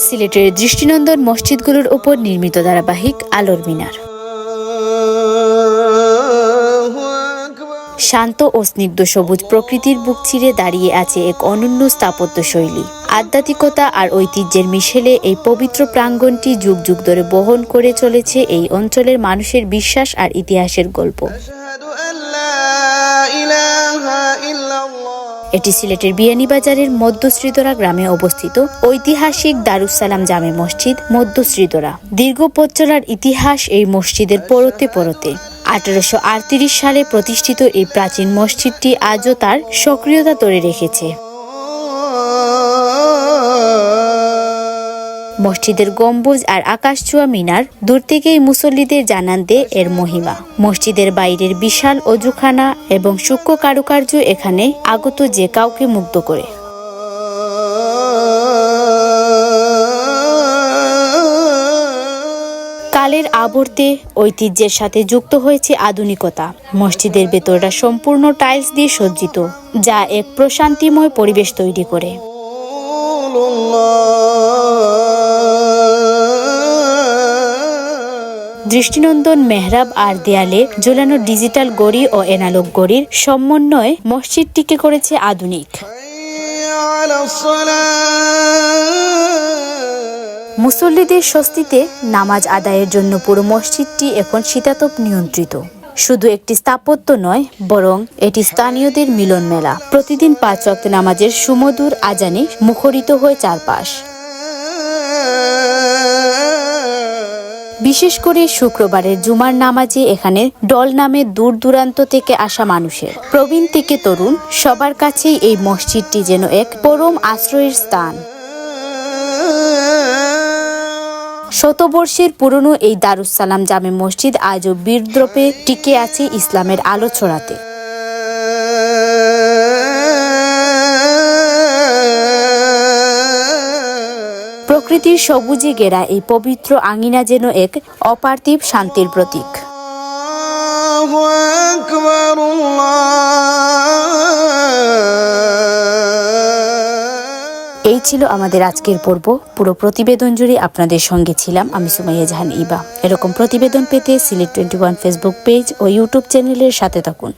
সিলেটের দৃষ্টিনন্দন মসজিদগুলোর উপর নির্মিত ধারাবাহিক আলোর মিনার। শান্ত ও স্নিগ্ধ সবুজ প্রকৃতির বুক চিরে দাঁড়িয়ে আছে এক অনন্য স্থাপত্য শৈলী। আধ্যাত্মিকতা আর ঐতিহ্যের মিশেলে এই পবিত্র প্রাঙ্গণটি যুগ যুগ ধরে বহন করে চলেছে এই অঞ্চলের মানুষের বিশ্বাস আর ইতিহাসের গল্প। এটি সিলেটের বিয়ানীবাজারের মধ্য শ্রীধরা গ্রামে অবস্থিত ঐতিহাসিক দারুস সালাম জামে মসজিদ মধ্য শ্রীধরা। দীর্ঘ পথ চলার ইতিহাস এই মসজিদের পরতে পরতে। 1838 সালে প্রতিষ্ঠিত এই প্রাচীন মসজিদটি আজও তার সক্রিয়তা ধরে রেখেছে। মসজিদের গম্বুজ আর আকাশছোঁয়া মিনার দূর থেকেই মুসল্লিদের জানান দেয় এর মহিমা। মসজিদের বাইরের বিশাল অজুখানা এবং সূক্ষ্ম কারুকার্য এখানে আগত যে কাউকে মুগ্ধ করে। কালের আবর্তে ঐতিহ্যের সাথে যুক্ত হয়েছে আধুনিকতা। মসজিদের ভেতরটা সম্পূর্ণ টাইলস দিয়ে সজ্জিত, যা এক প্রশান্তিময় পরিবেশ তৈরি করে। দৃষ্টিনন্দন মেহরাব আর দেয়ালে ঝোলানো ডিজিটাল ঘড়ি ও অ্যানালগ ঘড়ির সমন্বয়ে মসজিদটিকে করেছে আধুনিক। মুসল্লিদের স্বস্তিতে নামাজ আদায়ের জন্য পুরো মসজিদটি এখন শীতাতপ নিয়ন্ত্রিত। শুধু একটি স্থাপত্য নয়, বরং এটি স্থানীয়দের মিলন মেলা। প্রতিদিন 5 ওয়াক্ত নামাজের সুমধুর আজানে মুখরিত হয়ে চারপাশ। বিশেষ করে শুক্রবারের জুমার নামাজে এখানে ডল নামে দূর দূরান্ত থেকে আসা মানুষের, প্রবীণ থেকে তরুণ, সবার কাছেই এই মসজিদটি যেন এক পরম আশ্রয়ের স্থান। শতবর্ষের পুরনো এই দারুস সালাম জামে মসজিদ আজও বীরদ্রোপে টিকে আছে ইসলামের আলো ছড়াতে। প্রকৃতির সবুজে ঘেরা এই পবিত্র আঙিনা যেন এক অপার্থিব শান্তির প্রতীক। এই ছিল আমাদের আজকের পর্ব। পুরো প্রতিবেদন জুড়ে আপনাদের সঙ্গে ছিলাম আমি সুমাইয়া জাহান ইবা। এরকম প্রতিবেদন পেতে সিলেট 21 ফেসবুক পেজ ও ইউটিউব চ্যানেলের সাথে থাকুন।